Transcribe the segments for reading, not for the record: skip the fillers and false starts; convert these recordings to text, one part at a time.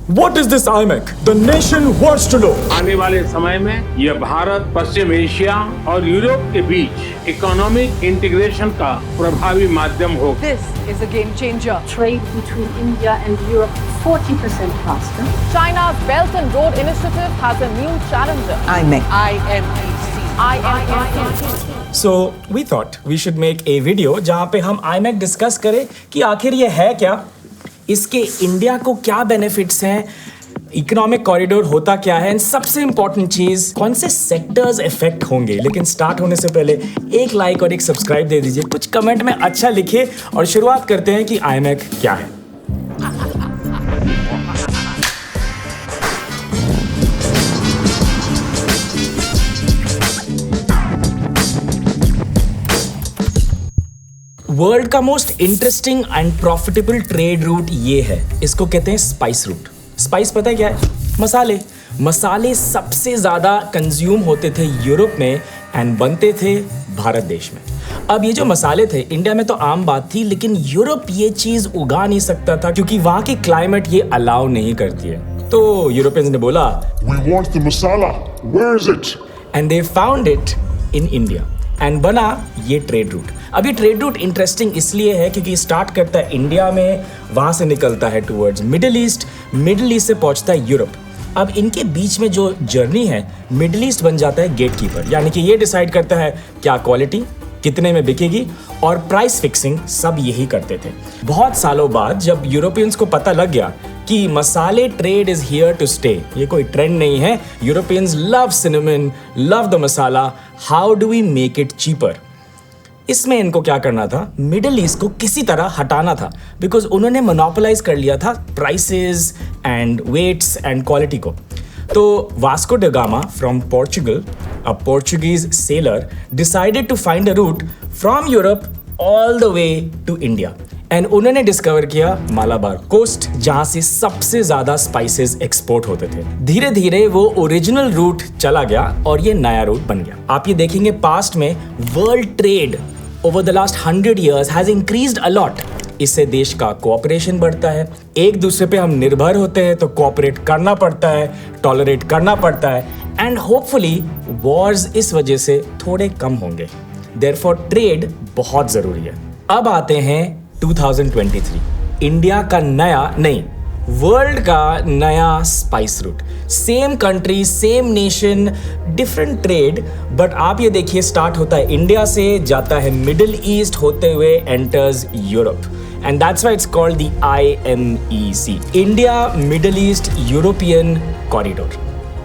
What is this IMEC? The nation wants to know. आने वाले समय में यह भारत, पश्चिम एशिया और यूरोप के बीच इकोनॉमिक इंटीग्रेशन का प्रभावी माध्यम होगा। This is a game changer. Trade between India and Europe 40% faster. China's Belt and Road Initiative has a new challenger. IMEC. IMEC. So we thought we should make a video जहाँ पे हम IMEC discuss करें कि आखिर ये है क्या, इसके इंडिया को क्या बेनिफिट्स हैं, इकोनॉमिक कॉरिडोर होता क्या है, सबसे इंपॉर्टेंट चीज कौन से सेक्टर्स इफेक्ट होंगे। लेकिन स्टार्ट होने से पहले एक लाइक और एक सब्सक्राइब दे दीजिए, कुछ कमेंट में अच्छा लिखिए और शुरुआत करते हैं कि IMEC क्या है। वर्ल्ड का most interesting and profitable trade route ये है, इसको कहते हैं स्पाइस रूट। स्पाइस पता है क्या है? मसाले। मसाले सबसे ज़्यादा कंज्यूम होते थे यूरोप में एंड बनते थे भारत देश में। अब ये जो मसाले थे इंडिया में तो आम बात थी, लेकिन यूरोप ये चीज़ उगा नहीं सकता था क्योंकि वहाँ की क्लाइमेट ये अलाउ नहीं करती है। तो यूरोपियंस ने बोला We want the masala. Where is it? And they found it in India and बना ये ट्रेड रूट। अब ये ट्रेड रूट इंटरेस्टिंग इसलिए है क्योंकि स्टार्ट करता है इंडिया में, वहाँ से निकलता है towards middle east, middle east से पहुँचता है यूरोप। अब इनके बीच में जो जर्नी है, मिडिल ईस्ट बन जाता है गेट कीपर, यानी कि ये डिसाइड करता है क्या क्वालिटी कितने में बिकेगी और प्राइस फिक्सिंग सब यही करते थे। बहुत सालों बाद जब यूरोपियंस को पता लग गया कि मसाले trade is here to stay, ये कोई ट्रेंड नहीं है, Europeans love cinnamon, love the masala, how do we make it cheaper. इसमें इनको क्या करना था, मिडिल ईस्ट को किसी तरह हटाना था, बिकॉज उन्होंने मोनोपोलाइज कर लिया था prices and weights and quality को। तो Vasco da Gama from Portugal, a Portuguese sailor, decided to find a route from Europe all the way to India and उन्होंने डिस्कवर किया मालाबार कोस्ट, जहां से सबसे ज्यादा स्पाइसेस एक्सपोर्ट होते थे। धीरे धीरे वो ओरिजिनल रूट चला गया और ये नया रूट बन गया। आप ये देखेंगे पास्ट में world trade over the last 100 years has increased a lot. इससे देश का कोऑपरेशन बढ़ता है, एक दूसरे पे हम निर्भर होते हैं तो कोऑपरेट करना पड़ता है, टॉलरेट करना पड़ता है एंड होपफुली वॉर्स इस वजह से थोड़े कम होंगे। देयरफॉर ट्रेड बहुत जरूरी है। अब आते हैं 2023, इंडिया का नया नहीं, वर्ल्ड का नया spice route. Same country, same nation, different trade, but आप ये देखिए स्टार्ट होता है इंडिया से, जाता है मिडिल ईस्ट होते हुए enters Europe and that's why it's called the IMEC, India middle east European corridor.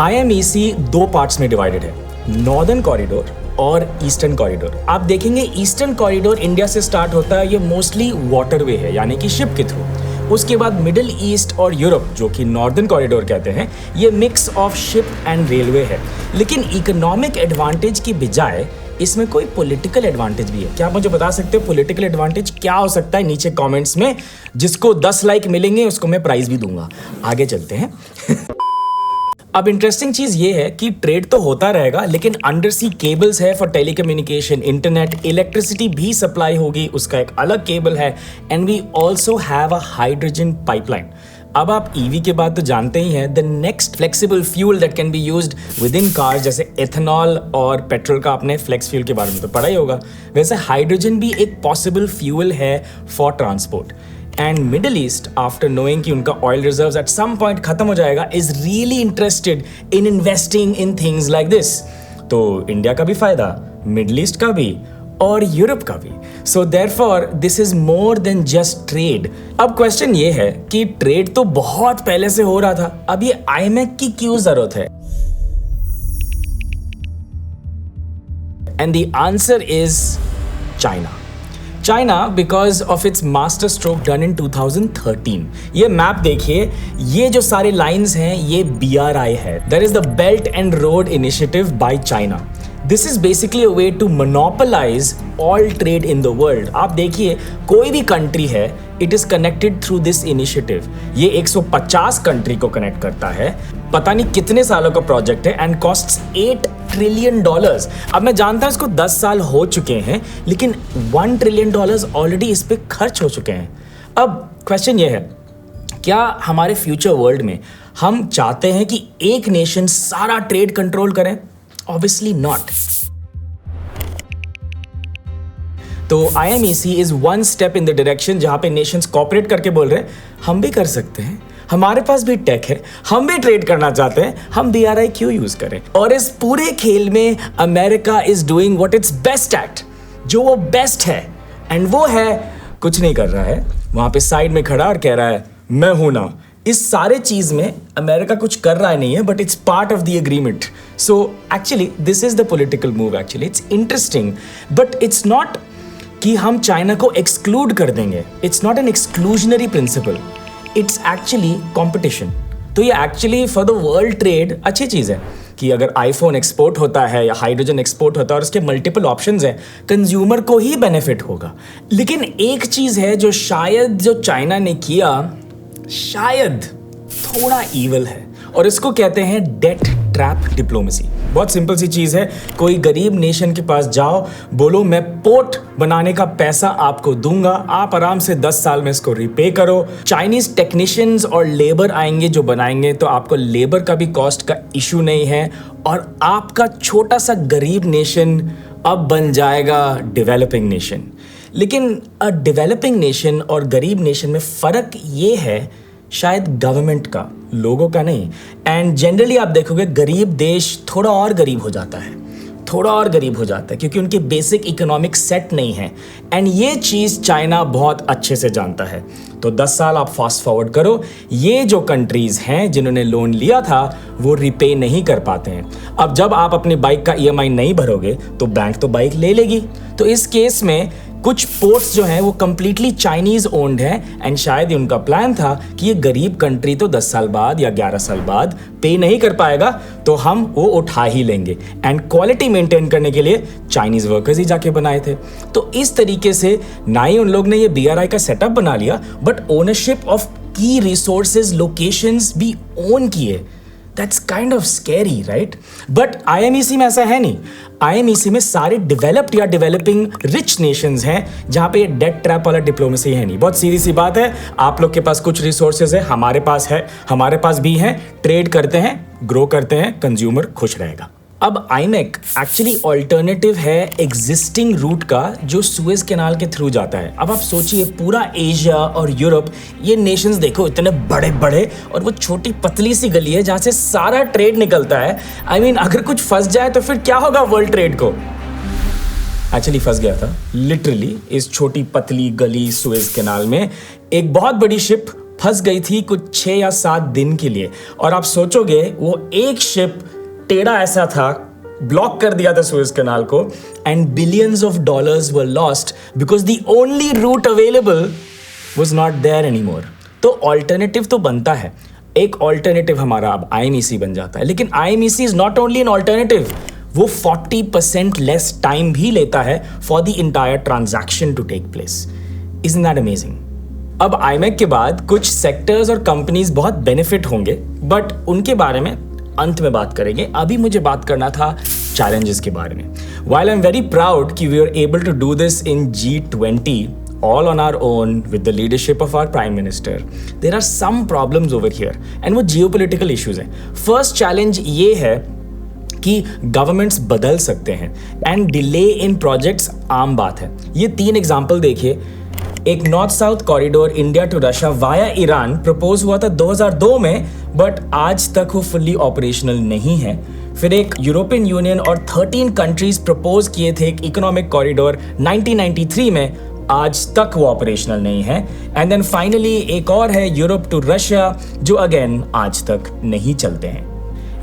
IMEC दो पार्ट्स में डिवाइडेड है, नॉर्दर्न कॉरिडोर और ईस्टर्न कॉरिडोर। आप देखेंगे ईस्टर्न कॉरिडोर इंडिया से स्टार्ट होता है, ये मोस्टली वाटरवे है यानी कि शिप के थ्रू। उसके बाद मिडिल ईस्ट और यूरोप जो कि नॉर्दर्न कॉरिडोर कहते हैं, ये mix of ship and railway है। लेकिन इकोनॉमिक एडवांटेज की बजाय इसमें कोई पॉलिटिकल एडवांटेज भी है। क्या आप मुझे बता सकते हो पॉलिटिकल एडवांटेज क्या हो सकता है? नीचे कमेंट्स में, जिसको 10 लाइक मिलेंगे उसको मैं प्राइज भी दूंगा। आगे चलते हैं। अब इंटरेस्टिंग चीज ये है कि ट्रेड तो होता रहेगा, लेकिन अंडर सी केबल्स है फॉर टेलीकम्युनिकेशन, इंटरनेट, इलेक्ट्रिसिटी भी सप्लाई होगी, उसका एक अलग केबल है and we also have a hydrogen pipeline. अब आप ईवी के बाद तो जानते ही हैं, the next flexible fuel that can be used within cars, जैसे एथेनॉल और पेट्रोल का आपने फ्लेक्स फ्यूल के बारे में तो पढ़ा ही होगा, वैसे हाइड्रोजन भी एक पॉसिबल फ्यूल है for transport. And Middle East, after knowing कि उनका oil reserves at some point खत्म हो जाएगा, is really interested in investing in things like this. तो इंडिया का भी फायदा, मिडिल ईस्ट का भी और यूरोप का भी। So therefore this is more than just trade. अब क्वेश्चन ये है कि ट्रेड तो बहुत पहले से हो रहा था, अब ये IMEC की क्यों जरूरत है? And the answer is China. China because of its master stroke done in 2013। ये मैप देखिए, ये जो सारे लाइंस हैं ये BRI है, that is the belt and road initiative by China. This is basically a way to monopolise all trade in the world. आप देखिए कोई भी कंट्री है, it is connected through this initiative. ये 150 कंट्री को कनेक्ट करता है, पता नहीं कितने सालों का प्रोजेक्ट है एंड कॉस्ट्स $8 ट्रिलियन। अब मैं जानता हूं इसको 10 साल हो चुके हैं, लेकिन $1 ट्रिलियन ऑलरेडी इस पे खर्च हो चुके हैं। अब क्वेश्चन ये है क्या हमारे फ्यूचर वर्ल्ड में हम चाहते हैं कि एक नेशन सारा ट्रेड कंट्रोल करें? Obviously not. तो IMEC is one step in the direction जहां पे नेशंस कॉपरेट करके बोल रहे हैं हम भी कर सकते हैं, हमारे पास भी टेक है, हम भी ट्रेड करना चाहते हैं, हम BRI क्यों यूज करें? और इस पूरे खेल में America is doing what it's best at, जो वो बेस्ट है, एंड वो है कुछ नहीं कर रहा है, वहां पे साइड में खड़ा और कह रहा है मैं हूं ना। इस सारे चीज में अमेरिका कुछ कर रहा नहीं है, but it's part of the agreement. So actually this is the political move. Actually it's interesting, but it's not कि हम चाइना को एक्सक्लूड कर देंगे। It's not an exclusionary principle, it's actually competition. तो ये actually for the world trade अच्छी चीज़ है कि अगर आईफोन एक्सपोर्ट होता है या हाइड्रोजन एक्सपोर्ट होता है और उसके मल्टीपल ऑप्शंस हैं, कंज्यूमर को ही बेनिफिट होगा। लेकिन एक चीज़ है जो शायद जो चाइना ने किया शायद थोड़ा ईवल है, और इसको कहते हैं डेट ट्रैप डिप्लोमेसी। बहुत सिंपल सी चीज़ है, कोई गरीब नेशन के पास जाओ, बोलो मैं पोर्ट बनाने का पैसा आपको दूंगा, आप आराम से 10 साल में इसको रिपे करो। चाइनीज टेक्नीशियंस और लेबर आएंगे जो बनाएंगे, तो आपको लेबर का भी कॉस्ट का इशू नहीं है, और आपका छोटा सा गरीब नेशन अब बन जाएगा डेवलपिंग नेशन। लेकिन डेवलपिंग नेशन और गरीब नेशन में फ़र्क ये है शायद गवर्नमेंट का, लोगों का नहीं। एंड जनरली आप देखोगे गरीब देश थोड़ा और गरीब हो जाता है, थोड़ा और गरीब हो जाता है, क्योंकि उनके बेसिक इकोनॉमिक सेट नहीं है। एंड ये चीज़ चाइना बहुत अच्छे से जानता है। तो 10 साल आप फास्ट फॉरवर्ड करो, ये जो कंट्रीज़ हैं जिन्होंने लोन लिया था वो रिपे नहीं कर पाते हैं। अब जब आप अपनी बाइक का EMI नहीं भरोगे तो बैंक तो बाइक ले लेगी। तो इस केस में कुछ पोर्ट्स जो हैं वो कंप्लीटली चाइनीज ओन्ड हैं, एंड शायद उनका प्लान था कि ये गरीब कंट्री तो 10 साल बाद या 11 साल बाद पे नहीं कर पाएगा, तो हम वो उठा ही लेंगे। एंड क्वालिटी मेंटेन करने के लिए चाइनीज वर्कर्स ही जाके बनाए थे। तो इस तरीके से ना ही उन लोग ने ये BRI का सेटअप बना लिया, बट ओनरशिप ऑफ की रिसोर्सेज लोकेशंस भी ओन किए। That's kind of scary, right? But IMEC में ऐसा है नहीं। IMEC में सारे डेवलप्ड या डेवलपिंग रिच नेशंस हैं, जहां पे डेट ट्रैप वाला डिप्लोमेसी है नहीं। बहुत सीधी सी बात है, आप लोग के पास कुछ रिसोर्सेज है, हमारे पास भी हैं, ट्रेड करते हैं, ग्रो करते हैं, कंज्यूमर खुश रहेगा। अब IMEC एक्चुअली ऑल्टरनेटिव है एग्जिस्टिंग रूट का जो सुएज कैनाल के थ्रू जाता है। अब आप सोचिए पूरा एशिया और यूरोप, ये नेशंस देखो इतने बड़े बड़े, और वो छोटी पतली सी गली है जहाँ से सारा ट्रेड निकलता है। I mean, अगर कुछ फंस जाए तो फिर क्या होगा वर्ल्ड ट्रेड को? एक्चुअली फंस गया था लिटरली इस छोटी पतली गली सुएज कैनाल में। एक बहुत बड़ी शिप फंस गई थी कुछ 6 या 7 दिन के लिए, और आप सोचोगे वो एक शिप टेढ़ा ऐसा था, ब्लॉक कर दिया था सुएज कैनाल को, and billions of dollars were lost because the only route available was not there anymore. तो ऑल्टरनेटिव तो बनता है, एक ऑल्टरनेटिव हमारा अब IMEC बन जाता है। लेकिन IMEC is not only an alternative, वो 40% लेस टाइम भी लेता है for the entire transaction to take place. Isn't that amazing? अब IMEC के बाद कुछ सेक्टर्स और कंपनीज बहुत बेनिफिट होंगे, बट उनके बारे में अंत में बात करेंगे। अभी मुझे बात करना था चैलेंजेस के बारे में। While I'm very proud कि we were able to do this in G20 all on our own with the leadership of our Prime Minister, there are some problems over here, and वो geopolitical issues हैं। First challenge ये है कि governments बदल सकते हैं, and delay in projects आम बात है। ये 3 एग्जाम्पल देखिए। एक north south corridor India to Russia via Iran propose हुआ था 2002 में, बट आज तक वो फुल्ली ऑपरेशनल नहीं है। फिर एक यूरोपियन यूनियन और 13 कंट्रीज प्रपोज किए थे एक इकोनॉमिक कॉरिडोर 1993 में, आज तक वो ऑपरेशनल नहीं है। एंड देन फाइनली एक और है यूरोप टू रशिया, जो अगेन आज तक नहीं चलते हैं।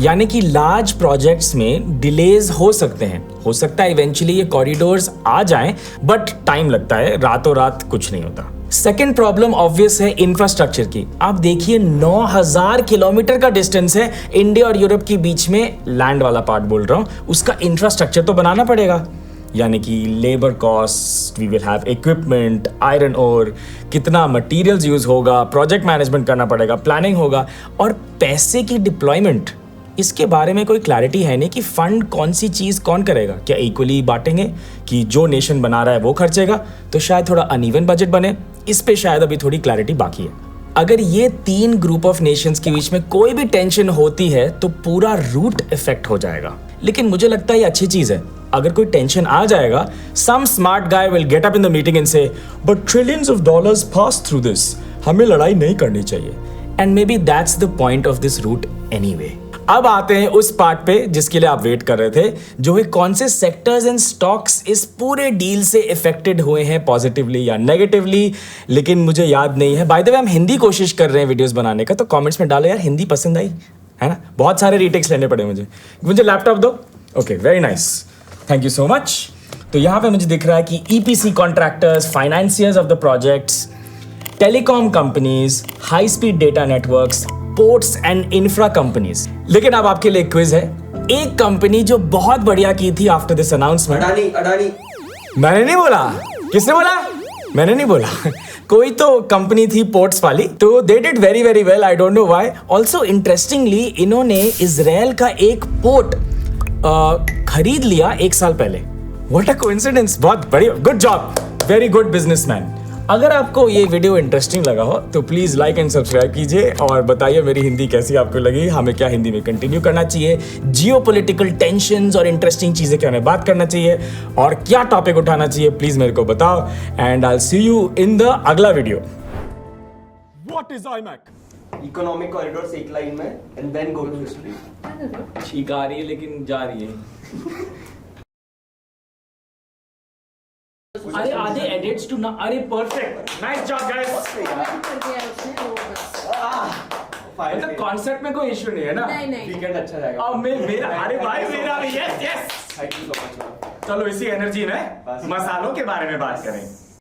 यानी कि लार्ज प्रोजेक्ट्स में डिलेज हो सकते हैं, हो सकता है इवेंचुअली ये कॉरिडोर्स आ जाएं, बट टाइम लगता है, रातों रात कुछ नहीं होता। सेकेंड प्रॉब्लम ऑब्वियस है इंफ्रास्ट्रक्चर की। आप देखिए 9000 किलोमीटर का डिस्टेंस है इंडिया और यूरोप के बीच में, लैंड वाला पार्ट बोल रहा हूँ, उसका इंफ्रास्ट्रक्चर तो बनाना पड़ेगा। यानी कि labour cost, we will have equipment, iron ore, कितना मटेरियल्स यूज होगा, प्रोजेक्ट मैनेजमेंट करना पड़ेगा, प्लानिंग होगा, और पैसे की डिप्लॉयमेंट, इसके बारे में कोई क्लैरिटी है नहीं कि फंड कौन सी चीज़ कौन करेगा। क्या इक्वली बांटेंगे कि जो नेशन बना रहा है वो खर्चेगा? तो शायद थोड़ा अनइवन बजट बने, इस पे शायद अभी थोड़ी क्लैरिटी बाकी है। अगर ये 3 ग्रुप ऑफ नेशंस के बीच में कोई भी टेंशन होती है तो पूरा रूट इफेक्ट हो जाएगा। लेकिन मुझे लगता है ये अच्छी चीज है। अगर कोई टेंशन आ जाएगा, some smart guy will get up in the meeting and say but trillions of dollars pass through this, हमें लड़ाई नहीं करनी चाहिए। And maybe that's the point of this route anyway. अब आते हैं उस पार्ट पे जिसके लिए आप वेट कर रहे थे, जो है कौन से सेक्टर्स एंड स्टॉक्स इस पूरे डील से इफेक्टेड हुए हैं पॉजिटिवली या नेगेटिवली, लेकिन मुझे याद नहीं है। बाय द वे हम हिंदी कोशिश कर रहे हैं वीडियोस बनाने का, तो कमेंट्स में डालो यार हिंदी पसंद आई है ना। बहुत सारे रीटेक्स लेने पड़े मुझे लैपटॉप दो। Okay, very nice, thank you so much. तो यहाँ पे मुझे दिख रहा है कि EPC contractors, financiers of the projects, telecom companies, high speed data networks, ports and infra companies. लेकिन अब आपके लिए क्विज है। एक कंपनी जो बहुत बढ़िया की थी आफ्टर दिस अनाउंसमेंट, अडानी। मैंने नहीं बोला। किसने बोला? मैंने नहीं बोला। कोई तो कंपनी थी पोर्ट्स वाली, तो they did very very well, I don't know why. Also interestingly इन्होंने इजराइल का एक पोर्ट खरीद लिया 1 साल पहले। व्हाट अ कोइंसिडेंस, बहुत बढ़िया, good job, very good businessman. अगर आपको ये वीडियो इंटरेस्टिंग लगा हो तो प्लीज़ लाइक एंड सब्सक्राइब कीजिए और बताइए मेरी हिंदी कैसी आपको लगी, हमें क्या हिंदी में कंटिन्यू करना चाहिए, जियोपॉलिटिकल टेंशंस और इंटरेस्टिंग चीज़ें क्या हमें बात करना चाहिए और क्या टॉपिक उठाना चाहिए, प्लीज़ मेरे को बताओ। And I will see you in the अगला video. What is IMEC? Economic corridor एक लाइन में and then go to history. ठीक आ रही है लेकिन जा रही है। अरे आधे एडिट्स टू ना, अरे परफेक्ट, नाइस जॉब गाइस। मतलब कॉन्सेप्ट में कोई इशू नहीं है ना? नहीं। वीकेंड अच्छा जाएगा। अब मेरा, अरे भाई मेरा भी, yes yes. Thank you so much. चलो इसी एनर्जी में मसालों के बारे में बात करें।